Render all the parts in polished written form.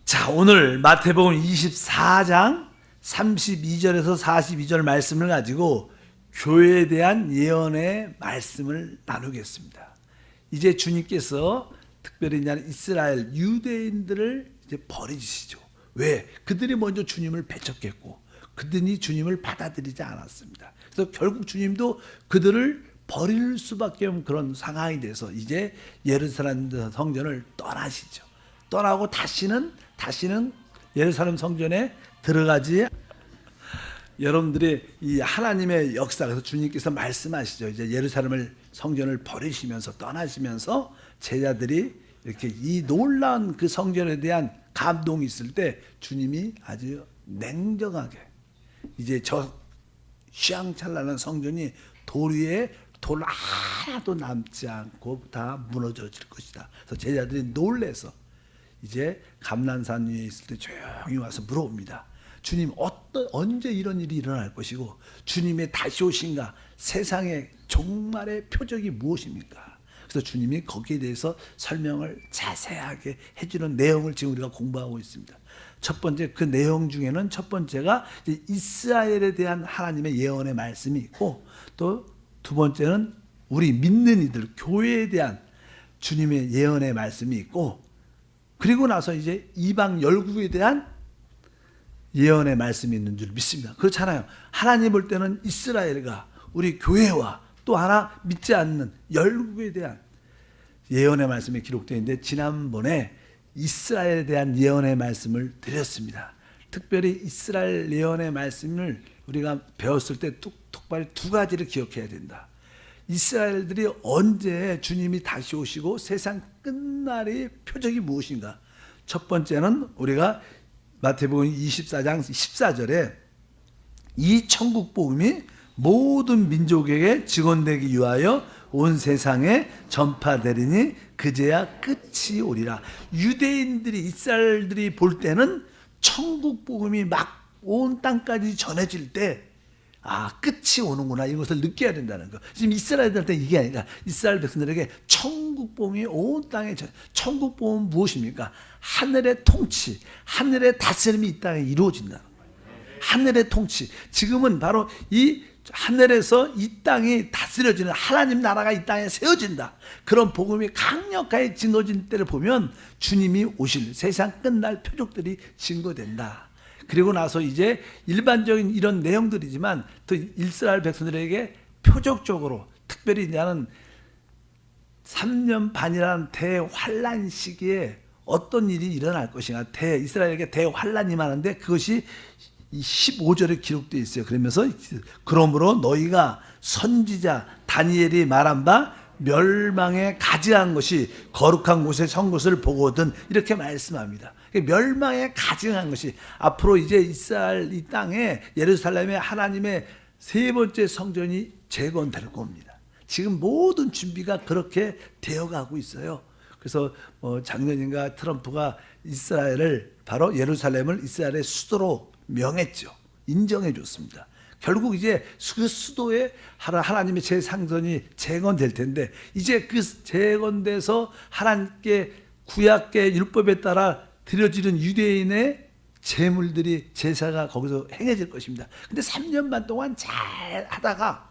자, 오늘 마태복음 24장 32절에서 42절 말씀을 가지고 교회에 대한 예언의 말씀을 나누겠습니다. 이제 주님께서 특별히 이스라엘 유대인들을 이제 버리시죠. 왜? 그들이 먼저 주님을 배척했고 그들이 주님을 받아들이지 않았습니다. 그래서 결국 주님도 그들을 버릴 수밖에 없는 그런 상황이 돼서 이제 예루살렘 성전을 떠나시죠. 떠나고 다시는 예루살렘 성전에 들어가지. 여러분들이 이 하나님의 역사, 그래서 주님께서 말씀하시죠. 이제 예루살렘을 성전을 버리시면서 떠나시면서 제자들이 이렇게 이 놀라운 그 성전에 대한 감동이 있을 때 주님이 아주 냉정하게 이제 저 휘황찬란한 성전이 돌 위에 돌 하나도 남지 않고 다 무너져질 것이다. 그래서 제자들이 놀래서 이제 감난산 위에 있을 때 조용히 와서 물어봅니다. 주님, 언제 이런 일이 일어날 것이고 주님의 다시 오신가, 세상의 종말의 표적이 무엇입니까? 그래서 주님이 거기에 대해서 설명을 자세하게 해주는 내용을 지금 우리가 공부하고 있습니다. 첫 번째, 그 내용 중에는 첫 번째가 이스라엘에 대한 하나님의 예언의 말씀이 있고, 또 두 번째는 우리 믿는 이들, 교회에 대한 주님의 예언의 말씀이 있고, 그리고 나서 이제 이방 열국에 대한 예언의 말씀이 있는 줄 믿습니다. 그렇잖아요. 하나님 볼 때는 이스라엘과 우리 교회와 또 하나 믿지 않는 열국에 대한 예언의 말씀이 기록되어 있는데, 지난번에 이스라엘에 대한 예언의 말씀을 드렸습니다. 특별히 이스라엘 예언의 말씀을 우리가 배웠을 때 특별히 두 가지를 기억해야 된다. 이스라엘들이 언제 주님이 다시 오시고 세상 끝날의 표적이 무엇인가? 첫 번째는 우리가 마태복음 24장 14절에 이 천국 복음이 모든 민족에게 증언되기 위하여 온 세상에 전파되리니 그제야 끝이 오리라. 유대인들이, 이스라엘들이 볼 때는 천국 복음이 막 온 땅까지 전해질 때 끝이 오는구나, 이것을 느껴야 된다는 거. 지금 이스라엘들한테 이게 아니라 이스라엘 백성들에게 천국 복음이 온 땅에 천국 복음은 무엇입니까? 하늘의 통치, 하늘의 다스림이 이 땅에 이루어진다는 거예요. 하늘의 통치. 지금은 바로 이 하늘에서 이 땅이 다스려지는 하나님 나라가 이 땅에 세워진다. 그런 복음이 강력하게 증거진 때를 보면 주님이 오실 세상 끝날 표적들이 증거된다. 그리고 나서 이제 일반적인 이런 내용들이지만 또 이스라엘 백성들에게 표적적으로 특별히 나는 3년 반이라는 대환란 시기에 어떤 일이 일어날 것인가, 이스라엘에게 대환란이 임하는데 그것이 15절에 기록되어 있어요. 그러면서 그러므로 너희가 선지자 다니엘이 말한 바 멸망에 가증한 것이 거룩한 곳에 선 것을 보거든, 이렇게 말씀합니다. 멸망에 가증한 것이 앞으로 이제 이스라엘 이 땅에 예루살렘에 하나님의 세 번째 성전이 재건될 겁니다. 지금 모든 준비가 그렇게 되어가고 있어요. 그래서 작년인가 트럼프가 이스라엘을, 바로 예루살렘을 이스라엘의 수도로 명했죠. 인정해 줬습니다. 결국 이제 그 수도에 하나님의 제상전이 재건될 텐데, 이제 그 재건돼서 하나님께 구약의 율법에 따라 드려지는 유대인의 제물들이, 제사가 거기서 행해질 것입니다. 근데 3년 반 동안 잘 하다가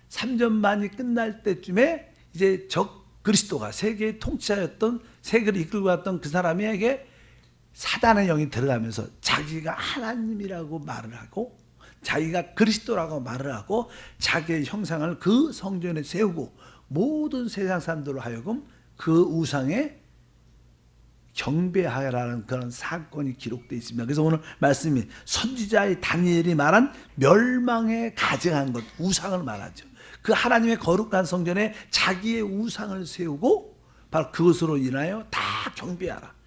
3년 반이 끝날 때쯤에 이제 적 그리스도가 세계의 통치하였던, 세계를 이끌고 왔던 그 사람에게 사단의 영이 들어가면서 자기가 하나님이라고 말을 하고 자기가 그리스도라고 말을 하고 자기의 형상을 그 성전에 세우고 모든 세상 사람들로 하여금 그 우상에 경배하라는 그런 사건이 기록되어 있습니다. 그래서 오늘 말씀이 선지자의 다니엘이 말한 멸망에 가증한 것, 우상을 말하죠. 그 하나님의 거룩한 성전에 자기의 우상을 세우고 바로 그것으로 인하여 다 경배하라.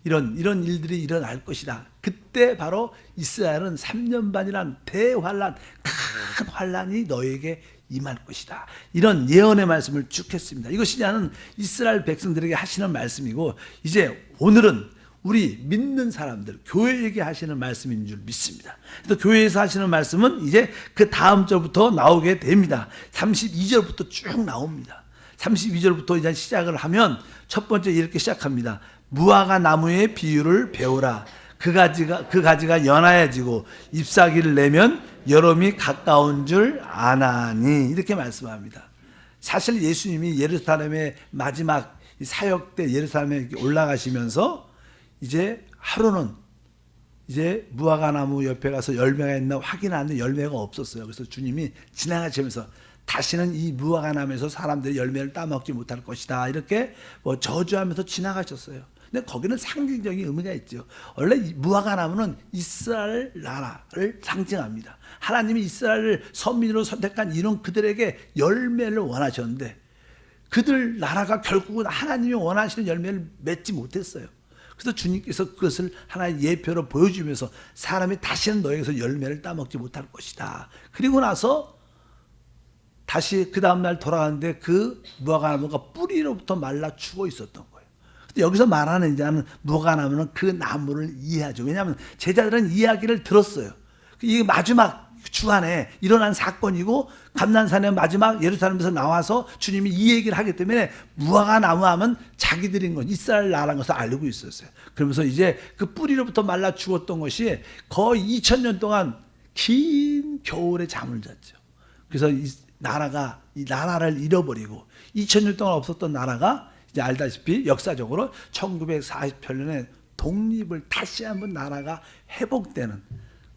이런 일들이 일어날 것이다. 그때 바로 이스라엘은 3년 반이란 대환란, 큰 환란이 너에게 임할 것이다. 이런 예언의 말씀을 쭉 했습니다. 이것이 나는 이스라엘 백성들에게 하시는 말씀이고, 이제 오늘은 우리 믿는 사람들, 교회에게 하시는 말씀인 줄 믿습니다. 또 교회에서 하시는 말씀은 이제 그 다음 절부터 나오게 됩니다. 32절부터 쭉 나옵니다. 32절부터 이제 시작을 하면 첫 번째 이렇게 시작합니다. 무화과 나무의 비유를 배우라. 그 가지가 연하여지고 잎사귀를 내면 여름이 가까운 줄 아나니. 이렇게 말씀합니다. 사실 예수님이 예루살렘의 마지막 사역 때 예루살렘에 올라가시면서 이제 하루는 이제 무화과 나무 옆에 가서 열매가 있나 확인하는데 열매가 없었어요. 그래서 주님이 지나가시면서 다시는 이 무화과 나무에서 사람들이 열매를 따먹지 못할 것이다, 이렇게 뭐 저주하면서 지나가셨어요. 근데 거기는 상징적인 의미가 있죠. 원래 이 무화과 나무는 이스라엘 나라를 상징합니다. 하나님이 이스라엘을 선민으로 선택한 이런 그들에게 열매를 원하셨는데 그들 나라가 결국은 하나님이 원하시는 열매를 맺지 못했어요. 그래서 주님께서 그것을 하나의 예표로 보여주면서 사람이 다시는 너에게서 열매를 따먹지 못할 것이다. 그리고 나서 다시 그 다음날 돌아가는데 그 무화과 나무가 뿌리로부터 말라 죽어 있었던 거예요. 근데 여기서 말하는 이제는 무화과 나무는 그 나무를 이해하죠. 왜냐하면 제자들은 이야기를 들었어요. 이게 마지막 주간에 일어난 사건이고 감난산의 마지막 예루살렘에서 나와서 주님이 이 얘기를 하기 때문에 무화과 나무 하면 자기들인 건 이스라엘 나라라는 것을 알고 있었어요. 그러면서 이제 그 뿌리로부터 말라 죽었던 것이 거의 2000년 동안 긴 겨울에 잠을 잤죠. 그래서 이 나라를 잃어버리고 2000년 동안 없었던 나라가 이제 알다시피 역사적으로 1948년에 독립을 다시 한번 나라가 회복되는,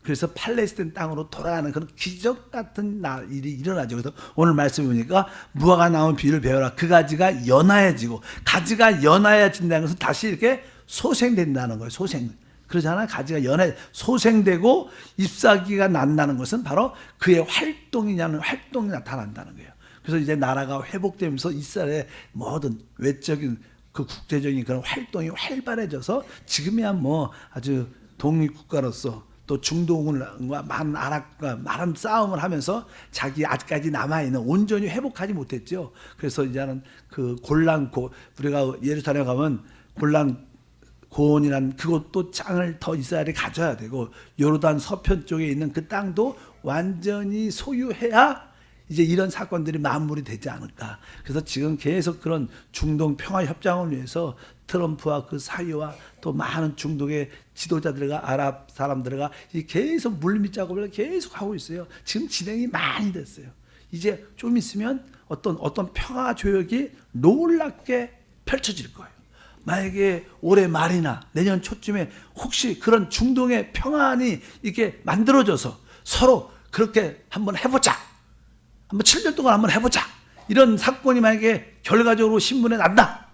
그래서 팔레스타인 땅으로 돌아가는 그런 기적 같은 일이 일어나죠. 그래서 오늘 말씀 보니까 무화과 나무 비유를 배워라. 그 가지가 연하여지고, 가지가 연하여진다는 것은 다시 이렇게 소생된다는 거예요. 그러잖아요. 가지가 소생되고 잎사귀가 난다는 것은 바로 그의 활동이 나타난다는 거예요. 그래서 이제 나라가 회복되면서 이스라엘의 모든 외적인 그 국제적인 그런 활동이 활발해져서 지금이야 뭐 아주 독립국가로서 또 중동과 많은 아랍과 많은 싸움을 하면서 자기 아직까지 남아있는 온전히 회복하지 못했죠. 그래서 이제는 그 우리가 예루살렘 가면 골란 고온이란 그것도 땅을 더 이스라엘이 가져야 되고 요르단 서편 쪽에 있는 그 땅도 완전히 소유해야 이제 이런 사건들이 마무리 되지 않을까. 그래서 지금 계속 그런 중동 평화 협정을 위해서 트럼프와 그 사이와 또 많은 중동의 지도자들과 아랍 사람들과 계속 물밑 작업을 계속 하고 있어요. 지금 진행이 많이 됐어요. 이제 좀 있으면 어떤 평화 조약이 놀랍게 펼쳐질 거예요. 만약에 올해 말이나 내년 초쯤에 혹시 그런 중동의 평안이 이렇게 만들어져서 서로 그렇게 한번 해보자, 한번 7년 동안 한번 해보자, 이런 사건이 만약에 결과적으로 신문에 난다,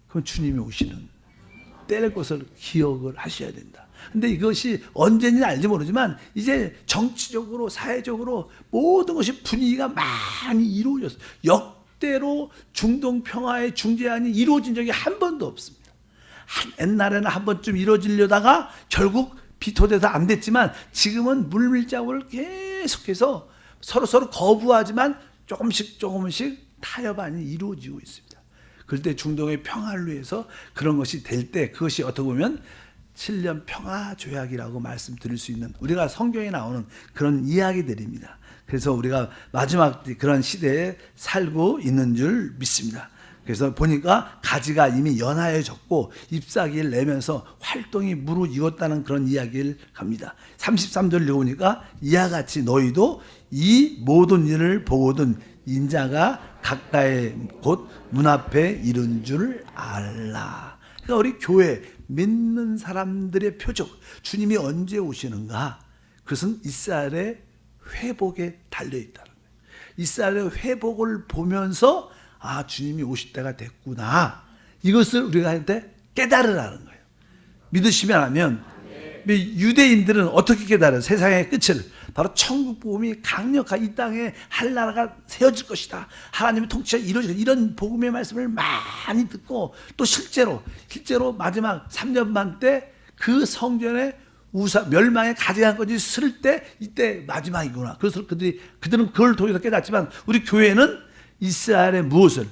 그럼 주님이 오시는 때릴 것을 기억을 하셔야 된다. 근데 이것이 언제인지 알지 모르지만 이제 정치적으로 사회적으로 모든 것이 분위기가 많이 이루어졌어요. 역대로 중동 평화의 중재안이 이루어진 적이 한 번도 없습니다. 옛날에는 한 번쯤 이루어지려다가 결국 비토돼서 안 됐지만 지금은 물밀작업을 계속해서 서로 거부하지만 조금씩 타협안이 이루어지고 있습니다. 그럴 때 중동의 평화를 위해서 그런 것이 될 때 그것이 어떻게 보면 7년 평화 조약이라고 말씀드릴 수 있는 우리가 성경에 나오는 그런 이야기들입니다. 그래서 우리가 마지막 그런 시대에 살고 있는 줄 믿습니다. 그래서 보니까 가지가 이미 연하여졌고 잎사귀를 내면서 활동이 무르익었다는 그런 이야기를 합니다. 33절 읽어보니까 이와 같이 너희도 이 모든 일을 보거든 인자가 가까이 곧 문 앞에 이른 줄 알라. 그러니까 우리 교회 믿는 사람들의 표적, 주님이 언제 오시는가? 그것은 이스라엘의 회복에 달려있다는 거예요. 이스라엘의 회복을 보면서 아, 주님이 오실 때가 됐구나, 이것을 우리가 할 때 깨달으라는 거예요. 믿으시면 하면. 유대인들은 어떻게 깨달아요? 세상의 끝을 바로 천국 복음이 강력한 이 땅에 할 나라가 세워질 것이다, 하나님의 통치가 이루어질 것이다, 이런 복음의 말씀을 많이 듣고 또 실제로 마지막 3년 반 때 그 성전에 멸망의 가증한 것이 쓸 때 이때 마지막이구나. 그래서 그들은 그걸 통해서 깨닫지만 우리 교회는 이스라엘의 무엇을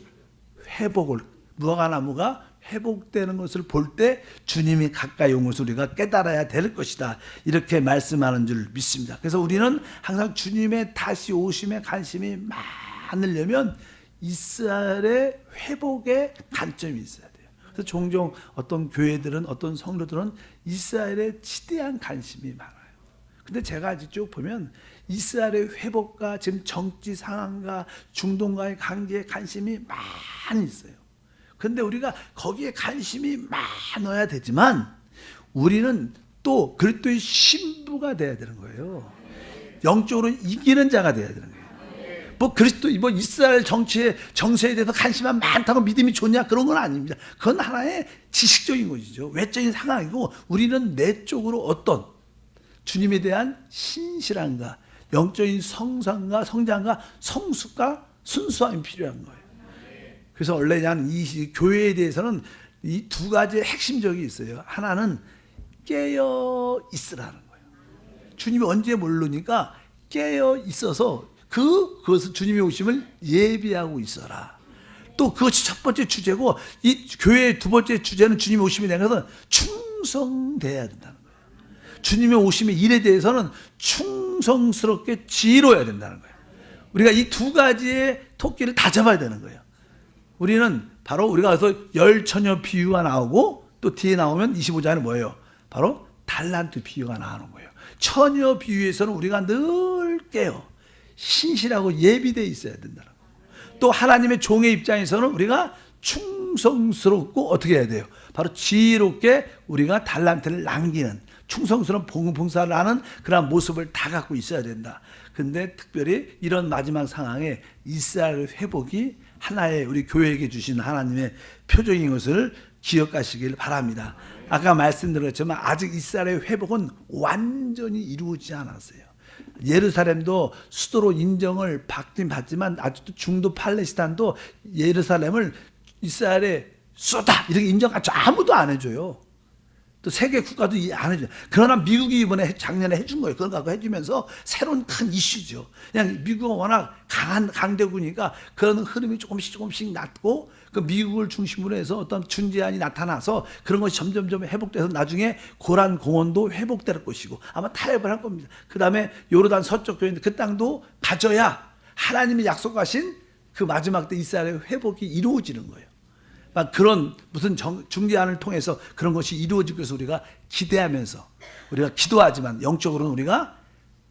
회복을, 무화과 나무가 회복되는 것을 볼 때 주님이 가까이 온 것을 우리가 깨달아야 될 것이다, 이렇게 말씀하는 줄 믿습니다. 그래서 우리는 항상 주님의 다시 오심에 관심이 많으려면 이스라엘의 회복에 관점이 있어야 돼요. 그래서 종종 어떤 교회들은, 어떤 성도들은 이스라엘에 지대한 관심이 많아요. 근데 제가 아직 쭉 보면 이스라엘의 회복과 지금 정치 상황과 중동과의 관계에 관심이 많이 있어요. 근데 우리가 거기에 관심이 많아야 되지만 우리는 또 그리스도의 신부가 돼야 되는 거예요. 영적으로 이기는 자가 돼야 되는 거예요. 뭐 그리스도, 뭐 이스라엘 정세에 대해서 관심이 많다고 믿음이 좋냐, 그런 건 아닙니다. 그건 하나의 지식적인 것이죠. 외적인 상황이고, 우리는 내적으로 어떤 주님에 대한 신실함과 영적인 성장과 성숙과 순수함이 필요한 거예요. 그래서 원래 나는 이 교회에 대해서는 이 두 가지의 핵심적이 있어요. 하나는 깨어 있으라는 거예요. 주님이 언제 모르니까 깨어 있어서 그것을 주님의 오심을 예비하고 있어라. 또 그것이 첫 번째 주제고, 이 교회의 두 번째 주제는 주님의 오심에 대해서 충성돼야 된다는 거예요. 주님의 오심의 일에 대해서는 충성스럽게 지혜로워야 된다는 거예요. 우리가 이 두 가지의 토끼를 다 잡아야 되는 거예요. 우리는 바로 우리가 가서 열처녀 비유가 나오고, 또 뒤에 나오면 25장에 뭐예요? 바로 달란트 비유가 나오는 거예요. 처녀 비유에서는 우리가 늘 깨어 신실하고 예비되어 있어야 된다는 거예요. 또 하나님의 종의 입장에서는 우리가 충성스럽고 어떻게 해야 돼요? 바로 지혜롭게 우리가 달란트를 남기는, 충성스러운 봉사를 하는 그런 모습을 다 갖고 있어야 된다. 근데 특별히 이런 마지막 상황에 이스라엘 회복이 하나의 우리 교회에게 주신 하나님의 표적인 것을 기억하시길 바랍니다. 아까 말씀드렸지만 아직 이스라엘의 회복은 완전히 이루어지지 않았어요. 예루살렘도 수도로 인정을 받긴 받지만 아직도 중도 팔레스타인도 예루살렘을 이스라엘의 수도다 이렇게 인정하지 아무도 안 해줘요. 또 세계 국가도 안 해줘요. 그러나 미국이 이번에 작년에 해준 거예요. 그걸 갖고 해주면서 새로운 큰 이슈죠. 그냥 미국은 워낙 강한 강대국이니까 그런 흐름이 조금씩 났고, 그 미국을 중심으로 해서 어떤 준재안이 나타나서 그런 것이 점점 회복돼서 나중에 고란 공원도 회복될 것이고 아마 타협을 할 겁니다. 그 다음에 요르단 서쪽 교회인데 그 땅도 가져야 하나님이 약속하신 그 마지막 때 이스라엘의 회복이 이루어지는 거예요. 그런 무슨 중재안을 통해서 그런 것이 이루어질 것을 우리가 기대하면서 우리가 기도하지만, 영적으로는 우리가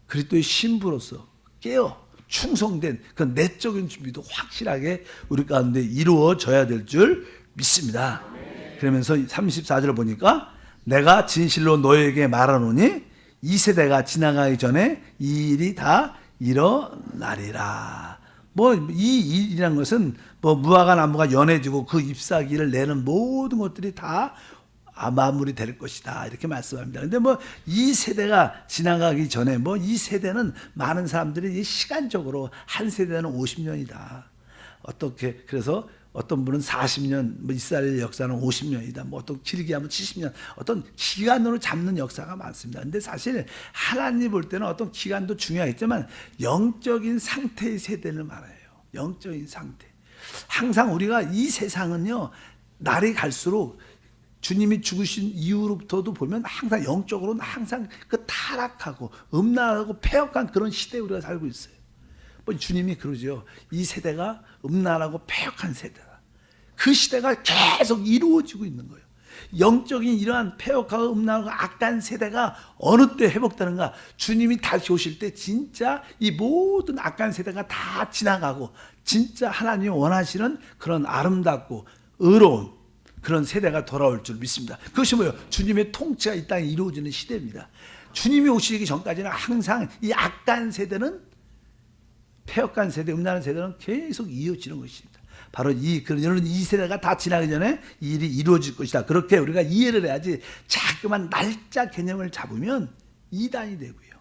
그리스도의 신부로서 깨어 충성된 그 내적인 준비도 확실하게 우리 가운데 이루어져야 될 줄 믿습니다. 그러면서 34절을 보니까 내가 진실로 너에게 말하노니 이 세대가 지나가기 전에 이 일이 다 일어나리라. 이 일이라는 것은 무화과 나무가 연해지고 그 잎사귀를 내는 모든 것들이 다 마무리될 것이다, 이렇게 말씀합니다. 근데 이 세대가 지나가기 전에 이 세대는 많은 사람들이 시간적으로 한 세대는 50년이다. 어떻게 그래서 어떤 분은 40년, 이스라엘 역사는 50년이다. 어떤 길게 하면 70년, 어떤 기간으로 잡는 역사가 많습니다. 근데 사실 하나님 볼 때는 어떤 기간도 중요하겠지만 영적인 상태의 세대를 말해요. 영적인 상태. 항상 우리가 이 세상은요, 날이 갈수록 주님이 죽으신 이후로부터도 보면 항상 영적으로는 항상 그 타락하고 음란하고 폐역한 그런 시대에 우리가 살고 있어요. 주님이 그러죠. 이 세대가 음란하고 폐역한 세대다. 그 시대가 계속 이루어지고 있는 거예요. 영적인 이러한 폐역하고 음란하고 악한 세대가 어느 때 회복되는가? 주님이 다시 오실 때 진짜 이 모든 악한 세대가 다 지나가고 진짜 하나님이 원하시는 그런 아름답고 의로운 그런 세대가 돌아올 줄 믿습니다. 그것이 뭐예요? 주님의 통치가 이 땅에 이루어지는 시대입니다. 주님이 오시기 전까지는 항상 이 악한 세대는, 폐역한 세대, 음란한 세대는 계속 이어지는 것입니다. 바로 이 세대가 다 지나기 전에 이 일이 이루어질 것이다. 그렇게 우리가 이해를 해야지. 자꾸만 날짜 개념을 잡으면 이단이 되고요.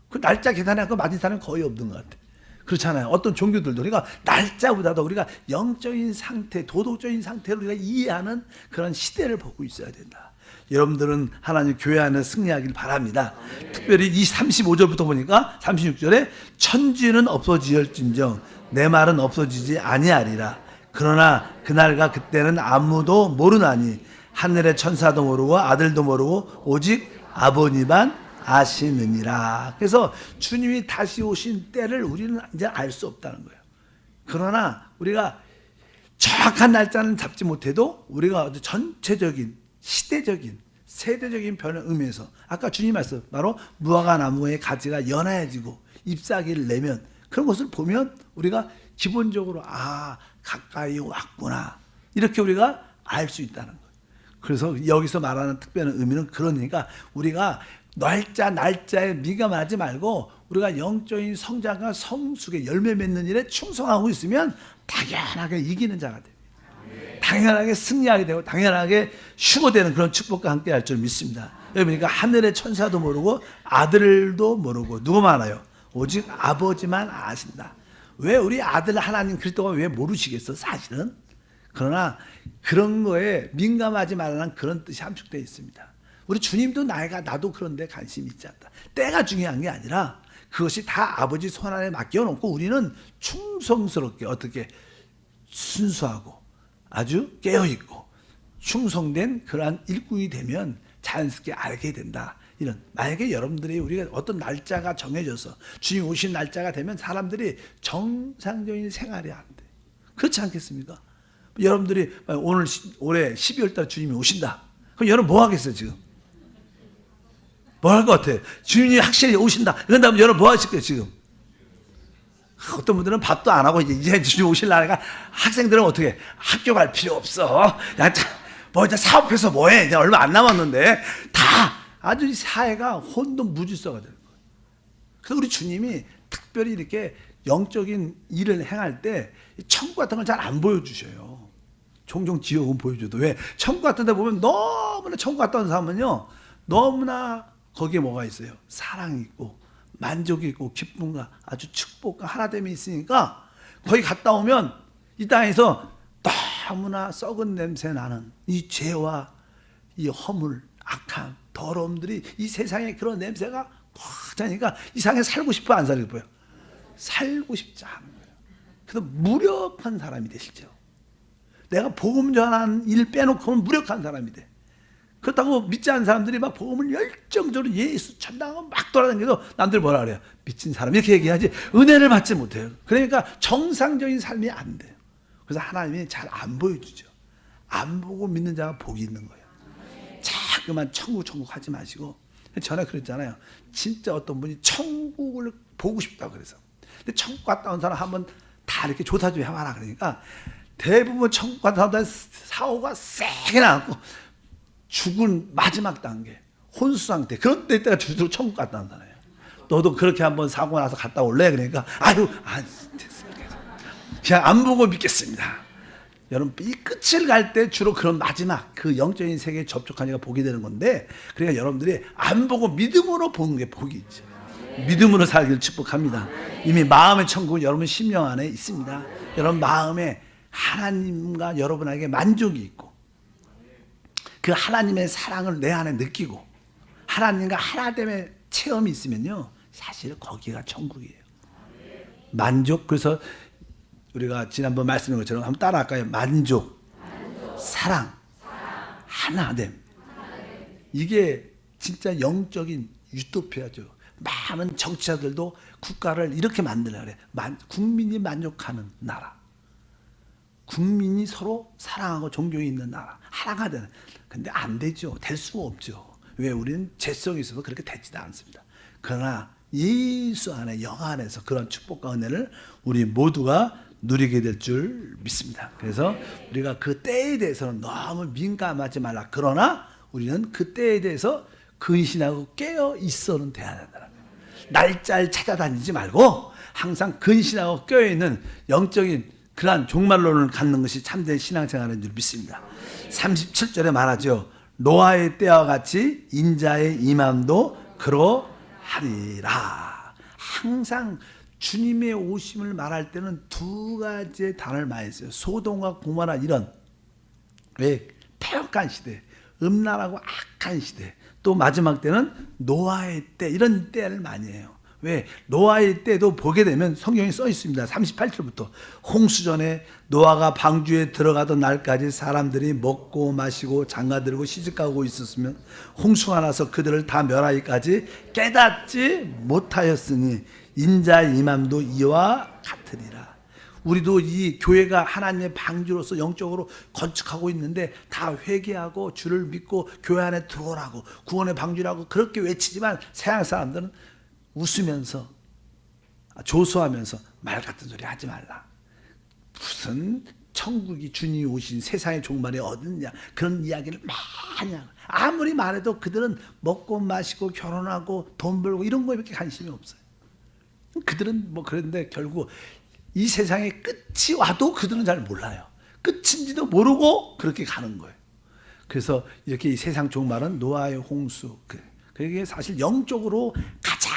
그 날짜 계산하고 맞은 사람은 거의 없는 것 같아요. 그렇잖아요. 어떤 종교들도 우리가 날짜보다도 우리가 영적인 상태, 도덕적인 상태를 우리가 이해하는 그런 시대를 보고 있어야 된다. 여러분들은 하나님 교회 안에 승리하길 바랍니다. 특별히 이 35절부터 보니까 36절에 천지는 없어지을진정 내 말은 없어지지 아니하리라. 그러나 그날과 그때는 아무도 모르나니 하늘의 천사도 모르고 아들도 모르고 오직 아버지만 아시느니라. 그래서 주님이 다시 오신 때를 우리는 이제 알 수 없다는 거예요. 그러나 우리가 정확한 날짜는 잡지 못해도 우리가 아주 전체적인 시대적인 세대적인 변화의 의미에서 아까 주님 말씀 바로 무화과 나무의 가지가 연해지고 잎사귀를 내면 그런 것을 보면 우리가 기본적으로 가까이 왔구나 이렇게 우리가 알 수 있다는 거예요. 그래서 여기서 말하는 특별한 의미는 그러니까 우리가 날짜에 민감하지 말고 우리가 영적인 성장과 성숙의 열매 맺는 일에 충성하고 있으면 당연하게 이기는 자가 됩니다. 당연하게 승리하게 되고 당연하게 휴거되는 그런 축복과 함께 할 줄 믿습니다. 그러니까 하늘의 천사도 모르고 아들도 모르고 누구만 알아요? 오직 아버지만 아신다. 왜 우리 아들 하나님 그리스도가 왜 모르시겠어 사실은? 그러나 그런 거에 민감하지 말라는 그런 뜻이 함축되어 있습니다. 우리 주님도 나도 그런데 관심이 있지 않다. 때가 중요한 게 아니라 그것이 다 아버지 손 안에 맡겨놓고 우리는 충성스럽게 어떻게 순수하고 아주 깨어있고 충성된 그러한 일꾼이 되면 자연스럽게 알게 된다. 이런 만약에 여러분들이 우리가 어떤 날짜가 정해져서 주님 오신 날짜가 되면 사람들이 정상적인 생활이 안 돼. 그렇지 않겠습니까? 여러분들이 올해 12월 달 주님이 오신다. 그럼 여러분 뭐 하겠어요 지금? 뭐 할 것 같아? 주님이 확실히 오신다. 그런 다음에 여러분 뭐 하실 거예요 지금? 어떤 분들은 밥도 안 하고 이제 주님 오실라니까 학생들은 어떻게 학교 갈 필요 없어. 뭐 이제 사업해서 뭐해? 이제 얼마 안 남았는데 다 아주 이 사회가 혼돈무질서가 되는 거예요. 그래서 우리 주님이 특별히 이렇게 영적인 일을 행할 때 천국 같은 걸 잘 안 보여주셔요. 종종 지옥은 보여줘도 왜? 천국 같은 데 보면 너무나 천국 갔다 온 사람은요 너무나 거기에 뭐가 있어요? 사랑이 있고 만족이 있고 기쁨과 아주 축복과 하나됨이 있으니까 거기 갔다 오면 이 땅에서 너무나 썩은 냄새 나는 이 죄와 이 허물, 악함, 더러움들이 이 세상에 그런 냄새가 꽉 차니까 이 세상에 살고 싶어 안 살고 싶어요? 살고 싶지 않은 거예요. 그래서 무력한 사람이 되시죠. 내가 복음 전하는 일 빼놓고는 무력한 사람이 돼. 그렇다고 믿지 않는 사람들이 막 복음을 열정적으로 예수 전당하고 막 돌아다니면서 남들 뭐라 그래요? 미친 사람 이렇게 얘기하지 은혜를 받지 못해요. 그러니까 정상적인 삶이 안 돼요. 그래서 하나님이 잘 안 보여주죠. 안 보고 믿는 자가 복이 있는 거예요. 자꾸만 천국 하지 마시고 전에 그랬잖아요. 진짜 어떤 분이 천국을 보고 싶다고 그래서 근데 천국 갔다 온 사람 한번 다 이렇게 조사 좀 해봐라 그러니까 대부분 천국 갔다 온 사람 사고가 세게 나고 죽은 마지막 단계 혼수 상태 그런 때가 주로 천국 갔다 온다네요. 너도 그렇게 한번 사고 나서 갔다 올래? 그러니까 됐습니다. 그냥 안 보고 믿겠습니다. 여러분 이 끝을 갈 때 주로 그런 마지막 그 영적인 세계에 접촉하니까 복이 되는 건데 그러니까 여러분들이 안 보고 믿음으로 보는 게 복이 있죠. 믿음으로 살기를 축복합니다. 이미 마음의 천국은 여러분 심령 안에 있습니다. 여러분 마음에 하나님과 여러분에게 만족이 있고 그 하나님의 사랑을 내 안에 느끼고 하나님과 하나됨의 체험이 있으면요 사실 거기가 천국이에요. 만족. 그래서 우리가 지난번 말씀한 것처럼 한번 따라할까요? 만족, 사랑, 하나됨. 이게 진짜 영적인 유토피아죠. 많은 정치자들도 국가를 이렇게 만들려고 그래. 국민이 만족하는 나라. 국민이 서로 사랑하고 존경이 있는 나라. 하나가 되는. 근데 안 되죠. 될 수가 없죠. 왜? 우리는 죄성이 있어서 그렇게 되지도 않습니다. 그러나 예수 안에 영 안에서 그런 축복과 은혜를 우리 모두가 누리게 될 줄 믿습니다. 그래서 우리가 그 때에 대해서는 너무 민감하지 말라. 그러나 우리는 그 때에 대해서 근신하고 깨어 있어는 돼야 된다는 거예요. 날짜를 찾아다니지 말고 항상 근신하고 깨어 있는 영적인 그러한 종말론을 갖는 것이 참된 신앙생활인 줄 믿습니다. 37절에 말하죠. 노아의 때와 같이 인자의 임함도 그러하리라. 항상 주님의 오심을 말할 때는 두 가지의 단어를 많이 써요. 소돔과 고모라 이런 왜 패역한 시대, 음란하고 악한 시대, 또 마지막 때는 노아의 때 이런 때를 많이 해요. 왜? 노아의 때도 보게 되면 성경에 써 있습니다. 38절부터 홍수전에 노아가 방주에 들어가던 날까지 사람들이 먹고 마시고 장가들고 시집가고 있었으면 홍수가 나서 그들을 다 멸하기까지 깨닫지 못하였으니 인자 임함도 이와 같으리라. 우리도 이 교회가 하나님의 방주로서 영적으로 건축하고 있는데 다 회개하고 주를 믿고 교회 안에 들어오라고 구원의 방주라고 그렇게 외치지만 세상 사람들은 웃으면서 조소하면서 말 같은 소리 하지 말라. 무슨 천국이 주님이 오신 세상의 종말이 어딨냐 그런 이야기를 많이 하고 아무리 말해도 그들은 먹고 마시고 결혼하고 돈 벌고 이런 거에 그렇게 관심이 없어요. 그들은 뭐 그런데 결국 이 세상의 끝이 와도 그들은 잘 몰라요. 끝인지도 모르고 그렇게 가는 거예요. 그래서 이렇게 이 세상 종말은 노아의 홍수. 그게 사실 영적으로 가장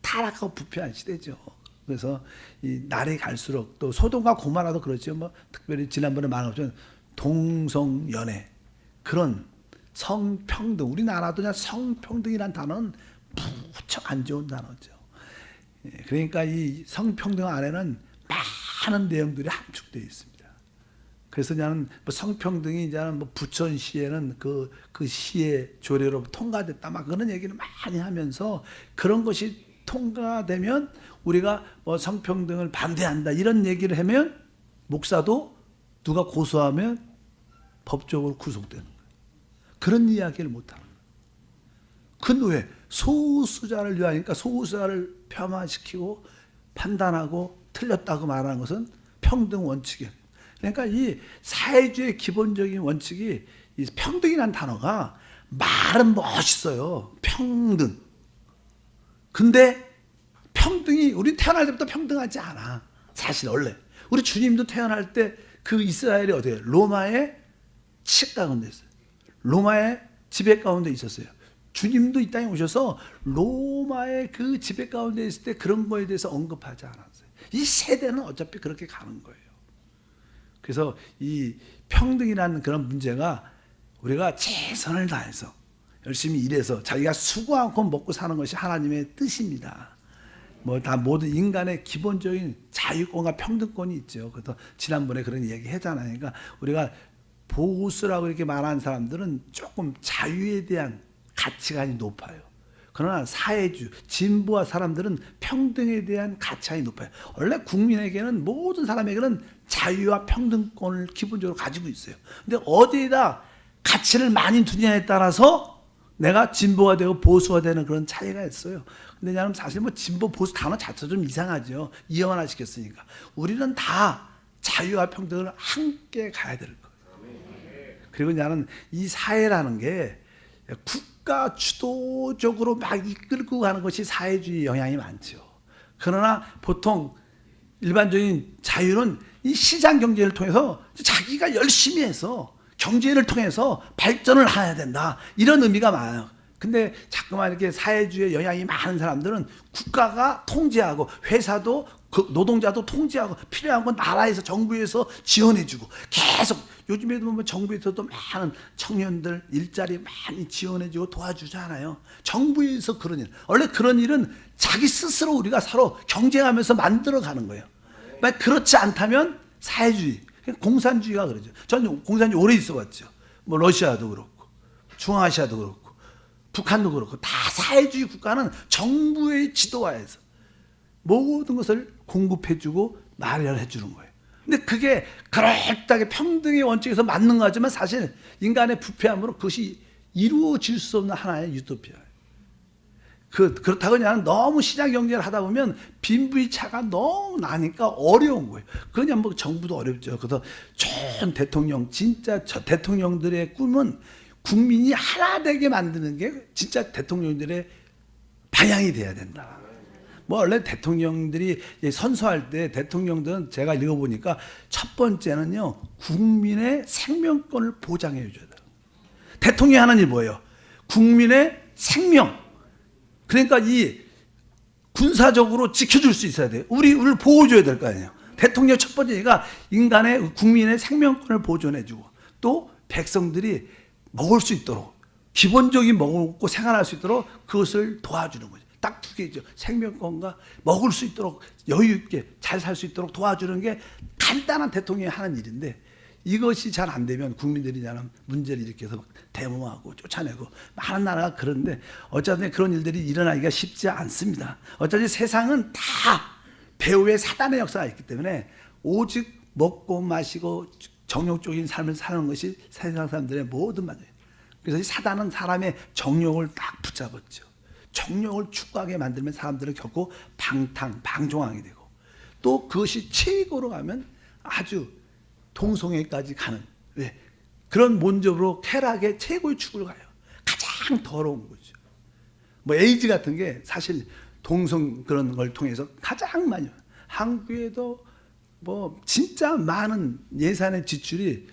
타락하고 부패한 시대죠. 그래서 이 날이 갈수록 또 소돔과 고모라도 그렇죠. 뭐 특별히 지난번에 말했지만 동성연애 그런 성평등 우리나라도 그냥 성평등이란 단어는 무척 안 좋은 단어죠. 그러니까 이 성평등 안에는 많은 내용들이 함축되어 있습니다. 그래서 나는 뭐 성평등이 이제 뭐 부천시에는 그 시의 조례로 통과됐다 막 그런 얘기를 많이 하면서 그런 것이 통과되면 우리가 뭐 성평등을 반대한다 이런 얘기를 하면 목사도 누가 고소하면 법적으로 구속되는 거예요. 그런 이야기를 못하는 거예요. 근데 왜? 소수자를 위하니까 소수자를 폄하시키고 판단하고 틀렸다고 말하는 것은 평등 원칙이에요. 그러니까 이 사회주의 기본적인 원칙이 이 평등이라는 단어가 말은 멋있어요. 평등. 근데 평등이 우리 태어날 때부터 평등하지 않아. 사실 원래 우리 주님도 태어날 때 그 이스라엘이 어디에 로마의 치 가운데 있어요. 로마의 지배 가운데 있었어요. 주님도 이 땅에 오셔서 로마의 그 지배 가운데 있을 때 그런 거에 대해서 언급하지 않았어요. 이 세대는 어차피 그렇게 가는 거예요. 그래서 이 평등이라는 그런 문제가 우리가 최선을 다해서 열심히 일해서 자기가 수고 않고 먹고 사는 것이 하나님의 뜻입니다. 뭐 다 모든 인간의 기본적인 자유권과 평등권이 있죠. 그래서 지난번에 그런 얘기 했잖아요. 그러니까 우리가 보수라고 이렇게 말하는 사람들은 조금 자유에 대한 가치관이 높아요. 그러나 사회주, 진보화 사람들은 평등에 대한 가치관이 높아요. 원래 국민에게는 모든 사람에게는 자유와 평등권을 기본적으로 가지고 있어요. 근데 어디에다 가치를 많이 두냐에 따라서 내가 진보가 되고 보수가 되는 그런 차이가 있어요. 근데 나는 사실 뭐 진보 보수 단어 자체가 좀 이상하죠. 이영환 시켰으니까. 우리는 다 자유와 평등을 함께 가야 될 거예요. 그리고 나는 이 사회라는 게 국가 주도적으로 막 이끌고 가는 것이 사회주의 영향이 많죠. 그러나 보통 일반적인 자유는 이 시장 경제를 통해서 자기가 열심히 해서 경제를 통해서 발전을 해야 된다. 이런 의미가 많아요. 근데 자꾸만 이렇게 사회주의 영향이 많은 사람들은 국가가 통제하고 회사도 노동자도 통제하고 필요한 건 나라에서 정부에서 지원해주고 계속 요즘에도 보면 정부에서도 많은 청년들 일자리 많이 지원해주고 도와주잖아요. 정부에서 그런 일 원래 그런 일은 자기 스스로 우리가 서로 경쟁하면서 만들어가는 거예요. 만약 그렇지 않다면 사회주의 공산주의가 그러죠. 저는 공산주의 오래 있어봤죠. 뭐 러시아도 그렇고 중앙아시아도 그렇고 북한도 그렇고 다 사회주의 국가는 정부의 지도하에서 모든 것을 공급해주고 마련해주는 거예요. 근데 그게 그럴듯하게 평등의 원칙에서 맞는 거지만 사실 인간의 부패함으로 그것이 이루어질 수 없는 하나의 유토피아예요. 그렇다고 그냥 너무 시장 경제를 하다 보면 빈부의 차가 너무 나니까 어려운 거예요. 그냥 뭐 정부도 어렵죠. 그래서 좋은 대통령, 진짜 저 대통령들의 꿈은 국민이 하나 되게 만드는 게 진짜 대통령들의 방향이 돼야 된다. 뭐 원래 대통령들이 선서할 때 대통령들은 제가 읽어보니까 첫 번째는요 국민의 생명권을 보장해 줘야 돼요. 대통령이 하는 일 뭐예요? 국민의 생명. 그러니까 이 군사적으로 지켜줄 수 있어야 돼요. 우리를 보호줘야 될 거 아니에요. 대통령 첫 번째가 인간의 국민의 생명권을 보존해주고 또 백성들이 먹을 수 있도록 기본적인 먹고 생활할 수 있도록 그것을 도와주는 거죠. 딱 두 개죠. 생명권과 먹을 수 있도록 여유 있게 잘 살 수 있도록 도와주는 게 간단한 대통령이 하는 일인데 이것이 잘 안 되면 국민들이 문제를 일으켜서 대모하고 쫓아내고 많은 나라가 그런데 어차피 그런 일들이 일어나기가 쉽지 않습니다. 어차피 세상은 다 배후의 사단의 역사가 있기 때문에 오직 먹고 마시고 정욕적인 삶을 사는 것이 세상 사람들의 모든 말이에요. 그래서 이 사단은 사람의 정욕을 딱 붙잡았죠. 정욕을 추구하게 만들면 사람들은 결국 방종하게 되고, 또 그것이 최고로 가면 아주 동성애까지 가는, 왜? 그런 본적으로 쾌락의 최고의 축을 가요. 가장 더러운 거죠. 뭐 에이즈 같은 게 사실 동성 그런 걸 통해서 가장 많이, 한국에도 뭐 진짜 많은 예산의 지출이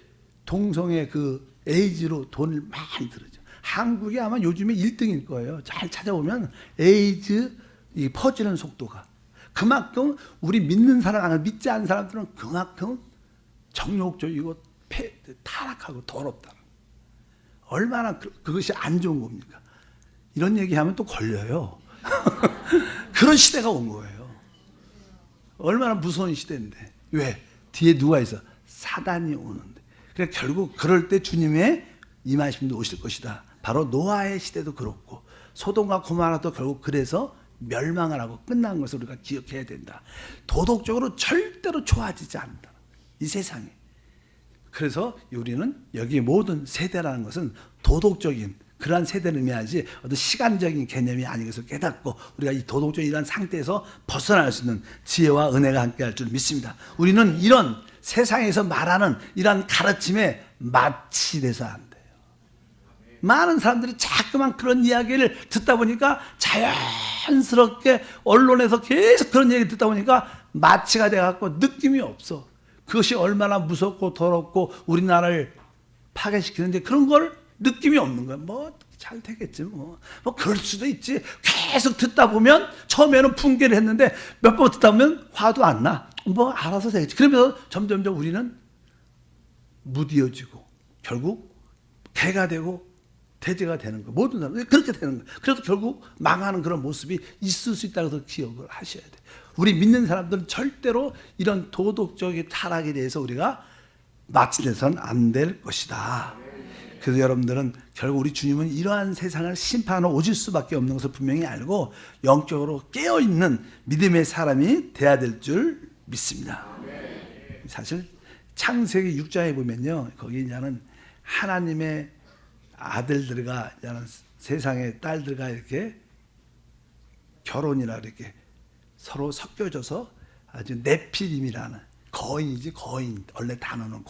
동성애 그 에이즈로 돈을 많이 들어죠. 한국이 아마 요즘에 1등일 거예요. 잘 찾아보면 에이즈 이 퍼지는 속도가 그만큼 우리 믿는 사람, 믿지 않는 사람들은 그만큼 정욕적이고 타락하고 더럽다. 얼마나 그것이 안 좋은 겁니까? 이런 얘기하면 또 걸려요. 그런 시대가 온 거예요. 얼마나 무서운 시대인데. 왜? 뒤에 누가 있어? 사단이 오는데. 그러니까 결국 그럴 때 주님의 임하심도 오실 것이다. 바로 노아의 시대도 그렇고 소돔과 고모라도 결국 그래서 멸망을 하고 끝난 것을 우리가 기억해야 된다. 도덕적으로 절대로 좋아지지 않는다. 이 세상에. 그래서 우리는 여기 모든 세대라는 것은 도덕적인 그러한 세대를 의미하지 어떤 시간적인 개념이 아닌 것을 깨닫고 우리가 이 도덕적인 이러한 상태에서 벗어날 수 있는 지혜와 은혜가 함께할 줄 믿습니다. 우리는 이런 세상에서 말하는 이러한 가르침에 마취돼서 안 돼요. 많은 사람들이 자꾸만 그런 이야기를 듣다 보니까 자연스럽게 언론에서 계속 그런 얘기 듣다 보니까 마취가 돼갖고 느낌이 없어. 그것이 얼마나 무섭고 더럽고 우리나라를 파괴시키는데 그런 걸 느낌이 없는 거야. 뭐 잘 되겠지 뭐 그럴 수도 있지. 계속 듣다 보면 처음에는 분개를 했는데 몇 번 듣다 보면 화도 안 나. 뭐 알아서 되겠지. 그러면서 점점점 우리는 무디어지고 결국 개가 되고 돼지가 되는 거야. 모든 사람들이 그렇게 되는 거야. 그래서 결국 망하는 그런 모습이 있을 수 있다고 해서 기억을 하셔야 돼. 우리 믿는 사람들은 절대로 이런 도덕적인 타락에 대해서 우리가 마취돼서는 안 될 것이다. 그래서 여러분들은 결국 우리 주님은 이러한 세상을 심판하러 오실 수밖에 없는 것을 분명히 알고 영적으로 깨어있는 믿음의 사람이 돼야 될 줄 믿습니다. 사실 창세기 6장에 보면요, 거기 이제는 하나님의 아들들과 이제는 세상의 딸들과 이렇게 결혼이라 이렇게 서로 섞여져서 아주 네피림이라는 거인이지, 거인. 원래 단어는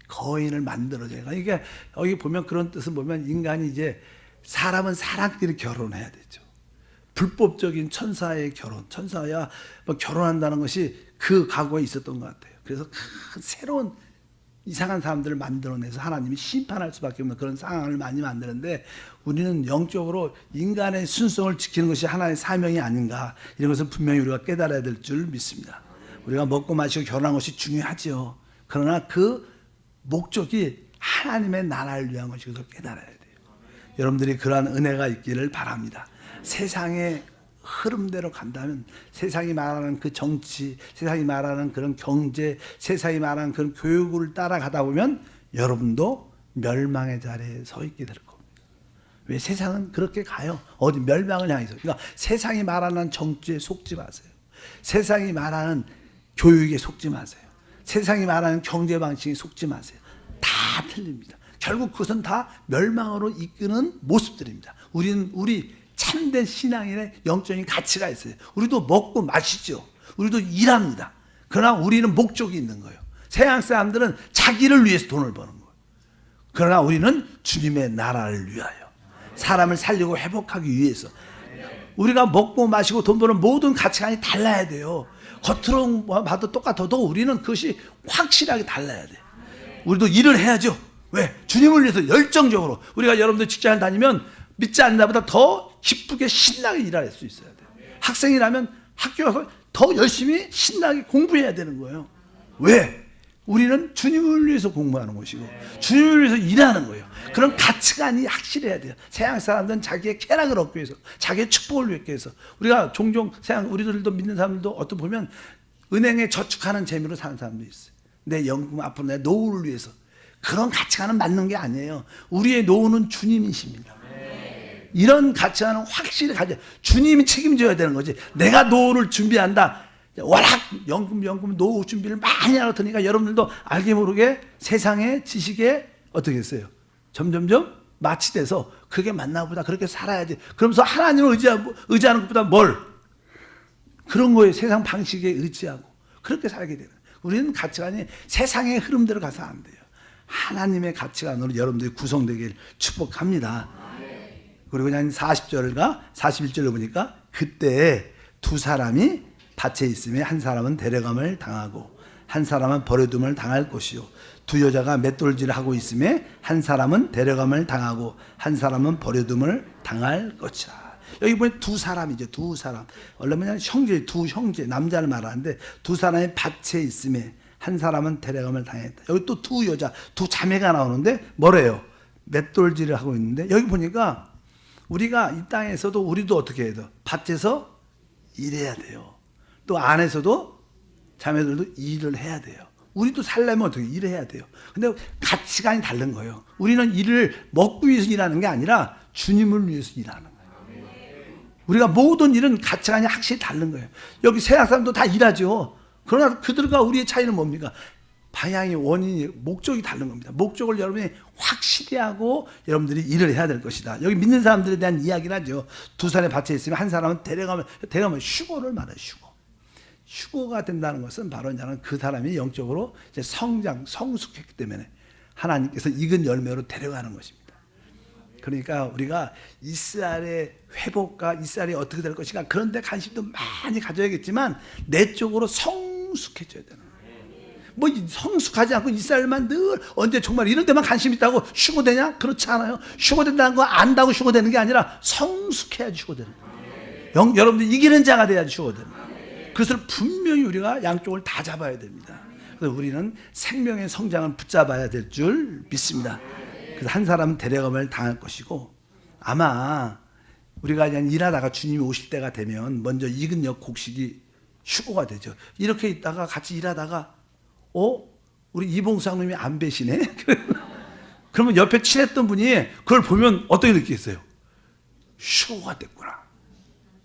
거인을 만들어줘요. 그러니까 여기 보면 그런 뜻을 보면 인간이 이제 사람은 사람끼리 결혼해야 되죠. 불법적인 천사의 결혼, 천사야 뭐 결혼한다는 것이 그 과거에 있었던 것 같아요. 그래서 큰 새로운 이상한 사람들을 만들어내서 하나님이 심판할 수밖에 없는 그런 상황을 많이 만드는데 우리는 영적으로 인간의 순성을 지키는 것이 하나의 사명이 아닌가, 이런 것을 분명히 우리가 깨달아야 될 줄 믿습니다. 우리가 먹고 마시고 결혼한 것이 중요하죠. 그러나 그 목적이 하나님의 나라를 위한 것이 것을 깨달아야 돼요. 여러분들이 그러한 은혜가 있기를 바랍니다. 세상의 흐름대로 간다면, 세상이 말하는 그 정치, 세상이 말하는 그런 경제, 세상이 말하는 그런 교육을 따라가다 보면 여러분도 멸망의 자리에 서 있게 될 겁니다. 왜? 세상은 그렇게 가요. 어디 멸망을 향해서. 그러니까 세상이 말하는 정치에 속지 마세요. 세상이 말하는 교육에 속지 마세요. 세상이 말하는 경제 방식에 속지 마세요. 다 틀립니다. 결국 그것은 다 멸망으로 이끄는 모습들입니다. 우리 참된 신앙인의 영적인 가치가 있어요. 우리도 먹고 마시죠. 우리도 일합니다. 그러나 우리는 목적이 있는 거예요. 서양 사람들은 자기를 위해서 돈을 버는 거예요. 그러나 우리는 주님의 나라를 위하여, 사람을 살리고 회복하기 위해서. 우리가 먹고 마시고 돈 버는 모든 가치관이 달라야 돼요. 겉으로 봐도 똑같아도 우리는 그것이 확실하게 달라야 돼. 우리도 일을 해야죠. 왜? 주님을 위해서 열정적으로. 우리가 여러분들 직장을 다니면 믿지 않는 나보다 더 기쁘게 신나게 일할 수 있어야 돼요. 학생이라면 학교 가서 더 열심히 신나게 공부해야 되는 거예요. 왜? 우리는 주님을 위해서 공부하는 것이고 주님을 위해서 일하는 거예요. 그런 가치관이 확실해야 돼요. 서양 사람들은 자기의 쾌락을 얻기 위해서, 자기의 축복을 얻기 위해서. 우리가 종종 서양 우리들도 믿는 사람들도 어떤 보면 은행에 저축하는 재미로 사는 사람도 있어요. 내 연금 앞으로 내 노후를 위해서. 그런 가치관은 맞는 게 아니에요. 우리의 노후는 주님이십니다. 이런 가치관은 확실히 가져. 주님이 책임져야 되는 거지. 내가 노후를 준비한다. 워낙 연금 노후 준비를 많이 하더니까 여러분들도 알게 모르게 세상의 지식에 어떻게 했어요? 점점점 마취돼서 그게 맞나 보다, 그렇게 살아야지, 그러면서 하나님을 의지하는 것보다 뭘? 그런 거에 세상 방식에 의지하고 그렇게 살게 되는. 우리는 가치관이 세상의 흐름대로 가서 안 돼요. 하나님의 가치관으로 여러분들이 구성되길 축복합니다. 그리고 그냥 40절과 41절을 보니까 그때 두 사람이 밭에 있으며 한 사람은 데려감을 당하고 한 사람은 버려둠을 당할 것이요 두 여자가 맷돌질을 하고 있으며 한 사람은 데려감을 당하고 한 사람은 버려둠을 당할 것이라. 여기 보면 두 사람이죠. 두 사람. 원래는 형제, 두 형제, 남자를 말하는데 두 사람이 밭에 있으며 한 사람은 데려감을 당했다. 여기 또 두 여자, 두 자매가 나오는데 뭐래요? 맷돌질을 하고 있는데 여기 보니까 우리가 이 땅에서도 우리도 어떻게 해야 돼요? 밭에서 일해야 돼요. 또 안에서도 자매들도 일을 해야 돼요. 우리도 살려면 어떻게 일해야 돼요. 근데 가치관이 다른 거예요. 우리는 일을 먹기 위해서 일하는 게 아니라 주님을 위해서 일하는 거예요. 우리가 모든 일은 가치관이 확실히 다른 거예요. 여기 세상 사람도 다 일하죠. 그러나 그들과 우리의 차이는 뭡니까? 방향이, 원인이, 목적이 다른 겁니다. 목적을 여러분이 확실히 하고 여러분들이 일을 해야 될 것이다. 여기 믿는 사람들에 대한 이야기를 하죠. 두 사람의 밭에 있으면 한 사람은 데려가면 휴고를 말해요. 휴고가 된다는 것은 바로 그 사람이 영적으로 이제 성숙했기 때문에 하나님께서 익은 열매로 데려가는 것입니다. 그러니까 우리가 이스라엘의 회복과 이스라엘이 어떻게 될 것인가 그런 데 관심도 많이 가져야겠지만 내적으로 성숙해져야 되는 거예요. 뭐 성숙하지 않고 이스라엘만 늘 언제 정말 이런 데만 관심 있다고 휴고되냐? 그렇지 않아요. 휴고된다는 거 안다고 휴고되는 게 아니라 성숙해야지 휴고되는 거예요. 여러분들 이기는 자가 돼야지 휴고되는 거예요. 그것을 분명히 우리가 양쪽을 다 잡아야 됩니다. 그래서 우리는 생명의 성장을 붙잡아야 될 줄 믿습니다. 그래서 한 사람은 데려감을 당할 것이고 아마 우리가 그냥 일하다가 주님이 오실 때가 되면 먼저 익은 역 곡식이 휴고가 되죠. 이렇게 있다가 같이 일하다가 우리 이봉상님이 안 배시네? 그러면 옆에 친했던 분이 그걸 보면 어떻게 느끼겠어요? 휴고가 됐구나.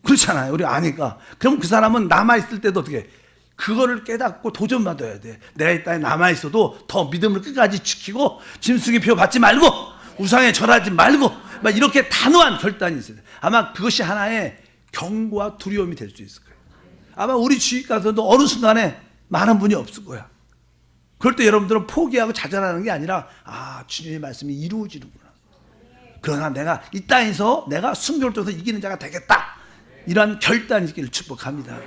그렇잖아요. 우리 아니까. 그럼 그 사람은 남아있을 때도 어떻게 그거를 깨닫고 도전받아야 돼. 내가 이 땅에 남아있어도 더 믿음을 끝까지 지키고 짐승의 표 받지 말고 우상에 절하지 말고 막 이렇게 단호한 결단이 있어요. 아마 그것이 하나의 경고와 두려움이 될 수 있을 거예요. 아마 우리 주위 가서도 어느 순간에 많은 분이 없을 거야. 그럴 때 여러분들은 포기하고 좌절하는 게 아니라 주님의 말씀이 이루어지는구나. 그러나 내가 이 땅에서 내가 순교를 통해서 이기는 자가 되겠다. 이러한 결단이 있기를 축복합니다.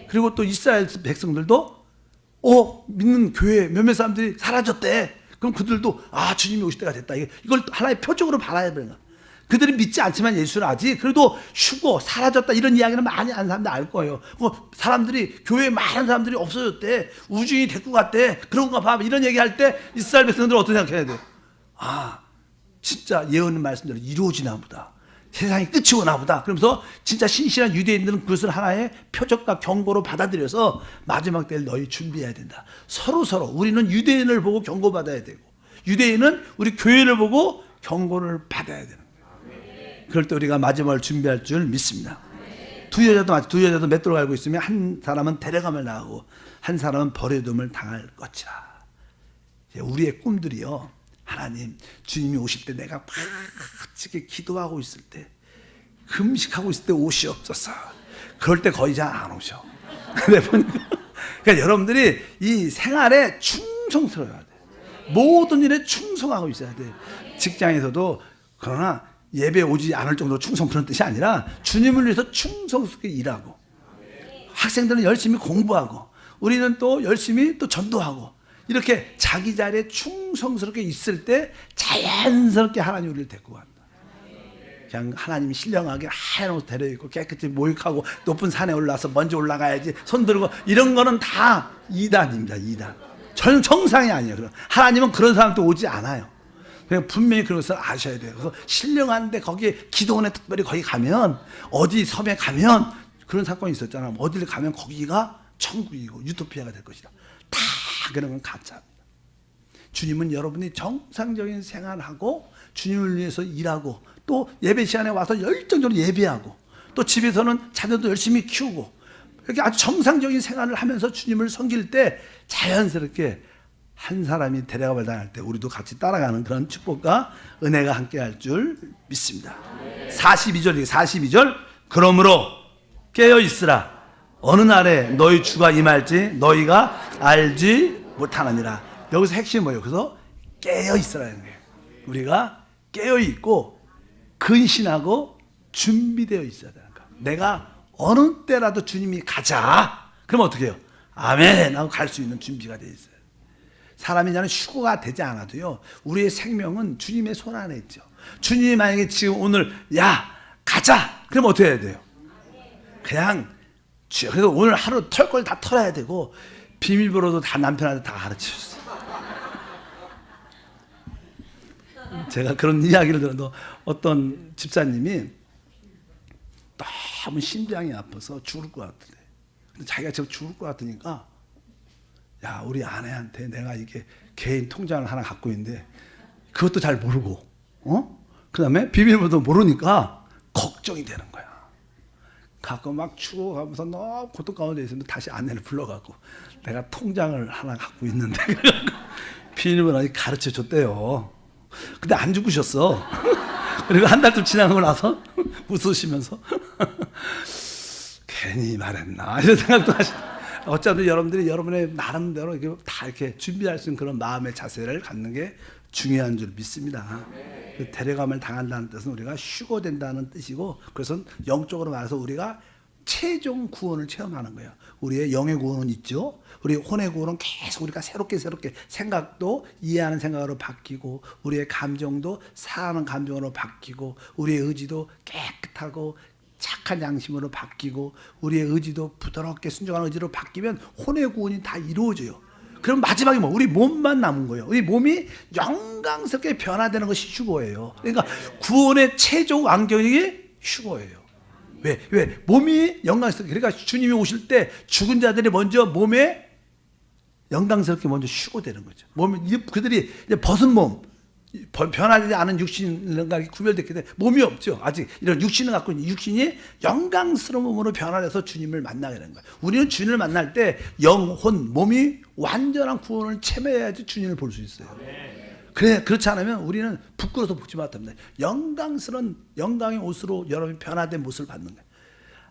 그리고 또 이스라엘 백성들도 믿는 교회 몇몇 사람들이 사라졌대. 그럼 그들도 주님이 오실 때가 됐다. 이걸 하나의 표적으로 바라야 되는 거야. 그들이 믿지 않지만 예수를 아지. 그래도 휴고 사라졌다 이런 이야기는 많이 아는 사람들 알 거예요. 사람들이 교회에 많은 사람들이 없어졌대. 우주인이 데리고 갔대. 그런가 봐. 이런 얘기할 때 이스라엘 백성들은 어떻게 생각해야 돼? 진짜 예언의 말씀대로 이루어지나 보다. 세상이 끝이 오나 보다. 그러면서 진짜 신실한 유대인들은 그것을 하나의 표적과 경고로 받아들여서 마지막 때를 너희 준비해야 된다. 서로 우리는 유대인을 보고 경고받아야 되고 유대인은 우리 교회를 보고 경고를 받아야 되는 거예요. 그럴 때 우리가 마지막을 준비할 줄 믿습니다. 두 여자도 맷돌을 갈고 있으면 한 사람은 데려감을 나가고 한 사람은 버려둠을 당할 것이라. 우리의 꿈들이요. 하나님, 주님이 오실 때 내가 바치게 기도하고 있을 때, 금식하고 있을 때 오시옵소서. 그럴 때 거의 잘 안 오셔. 그러니까 여러분들이 이 생활에 충성스러워야 돼. 모든 일에 충성하고 있어야 돼. 직장에서도 그러나 예배 오지 않을 정도로 충성 그런 뜻이 아니라 주님을 위해서 충성스럽게 일하고 학생들은 열심히 공부하고 우리는 또 열심히 또 전도하고 이렇게 자기 자리에 충성스럽게 있을 때 자연스럽게 하나님 우리를 데리고 간다. 그냥 하나님이 신령하게 하얀 옷 데려입고 깨끗이 모욕하고 높은 산에 올라서 먼저 올라가야지 손 들고 이런 거는 다 이단입니다. 이단. 전혀 정상이 아니에요. 하나님은 그런 사람도 오지 않아요. 그냥 분명히 그런 것을 아셔야 돼요. 그래서 신령한데 거기에 기도원에 특별히 거기 가면 어디 섬에 가면 그런 사건이 있었잖아. 어디를 가면 거기가 천국이고 유토피아가 될 것이다. 다 그런 건 가짜입니다. 주님은 여러분이 정상적인 생활하고 주님을 위해서 일하고 또 예배 시간에 와서 열정적으로 예배하고 또 집에서는 자녀도 열심히 키우고 이렇게 아주 정상적인 생활을 하면서 주님을 섬길 때 자연스럽게 한 사람이 데려가을 당할 때 우리도 같이 따라가는 그런 축복과 은혜가 함께할 줄 믿습니다. 42절. 그러므로 깨어 있으라. 어느 날에 너희 주가 임할지 너희가 알지 못하느니라. 여기서 핵심이 뭐예요? 그래서 깨어 있으라는 거예요. 우리가 깨어 있고 근신하고 준비되어 있어야 되는 거야. 내가 어느 때라도 주님이 가자. 그러면 어떻게 해요? 아멘 하고 갈 수 있는 준비가 되어 있어요. 사람이 나는 휴거가 되지 않아도요, 우리의 생명은 주님의 손 안에 있죠. 주님이 만약에 지금 오늘 야 가자 그럼 어떻게 해야 돼요? 그냥 그래서 오늘 하루 털 걸 다 털어야 되고 비밀번호도 다 남편한테 다 가르쳐줬어요. 제가 그런 이야기를 들어도 어떤 집사님이 너무 심장이 아파서 죽을 것 같은데, 근데 자기가 지금 죽을 것 같으니까 야 우리 아내한테 내가 이게 개인 통장을 하나 갖고 있는데 그것도 잘 모르고 그 다음에 비밀번호도 모르니까 걱정이 되는 거야. 가끔 막 죽어가면서 너무 고통 가운데 있으면 다시 아내를 불러가고 내가 통장을 하나 갖고 있는데 비밀번호 가르쳐 줬대요. 근데 안 죽으셨어. 그리고 한 달쯤 지나고 나서 웃으시면서 괜히 말했나 이런 생각도 하시고, 어쩌든 여러분들이 여러분의 나름대로 다 이렇게 준비할 수 있는 그런 마음의 자세를 갖는 게 중요한 줄 믿습니다. 데려감을 당한다는 뜻은 우리가 휴거된다는 뜻이고, 그것은 영적으로 말해서 우리가 최종 구원을 체험하는 거예요. 우리의 영의 구원은 있죠. 우리 혼의 구원은 계속 우리가 새롭게 생각도 이해하는 생각으로 바뀌고, 우리의 감정도 사하는 감정으로 바뀌고, 우리의 의지도 깨끗하고 착한 양심으로 바뀌고, 우리의 의지도 부드럽게 순종하는 의지로 바뀌면 혼의 구원이 다 이루어져요. 그럼 마지막에 우리 몸만 남은 거예요. 우리 몸이 영광스럽게 변화되는 것이 휴거예요. 그러니까 구원의 최종 완경이 휴거예요. 왜? 몸이 영광스럽게. 그러니까 주님이 오실 때 죽은 자들이 먼저 몸에 영광스럽게 먼저 휴거되는 거죠. 그들이 이제 벗은 몸, 변하지 않은 육신과 구별됐기 때문에 몸이 없죠. 아직 이런 육신을 갖고 있는 육신이 영광스러운 몸으로 변화해서 주님을 만나게 되는 거예요. 우리는 주님을 만날 때 영혼, 몸이 완전한 구원을 체험해야지 주님을 볼 수 있어요. 그렇지 않으면 우리는 부끄러워서 보지 못합니다. 영광스러운 영광의 옷으로 여러분이 변화된 모습을 받는 거예요.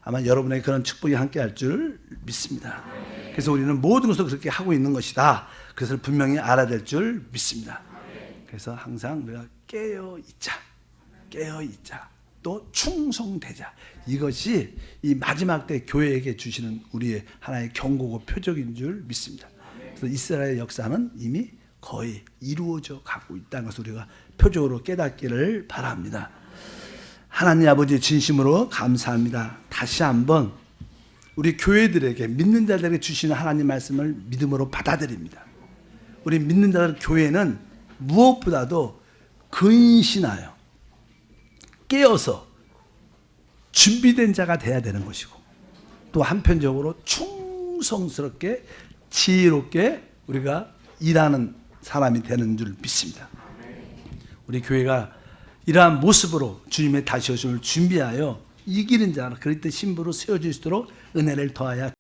아마 여러분의 그런 축복이 함께할 줄 믿습니다. 그래서 우리는 모든 것을 그렇게 하고 있는 것이다. 그것을 분명히 알아야 될 줄 믿습니다. 그래서 항상 우리가 깨어있자, 또 충성되자. 이것이 이 마지막 때 교회에게 주시는 우리의 하나의 경고고 표적인 줄 믿습니다. 그래서 이스라엘의 역사는 이미 거의 이루어져 가고 있다는 것을 우리가 표적으로 깨닫기를 바랍니다. 하나님 아버지 진심으로 감사합니다. 다시 한번 우리 교회들에게, 믿는 자들에게 주시는 하나님 말씀을 믿음으로 받아들입니다. 우리 믿는 자들 교회는 무엇보다도 근신하여 깨어서 준비된 자가 돼야 되는 것이고, 또 한편적으로 충성스럽게 지혜롭게 우리가 일하는 사람이 되는 줄 믿습니다. 우리 교회가 이러한 모습으로 주님의 다시 오심을 준비하여 이기는 자라 그리스도의 신부로 세워질 수 있도록 은혜를 더하여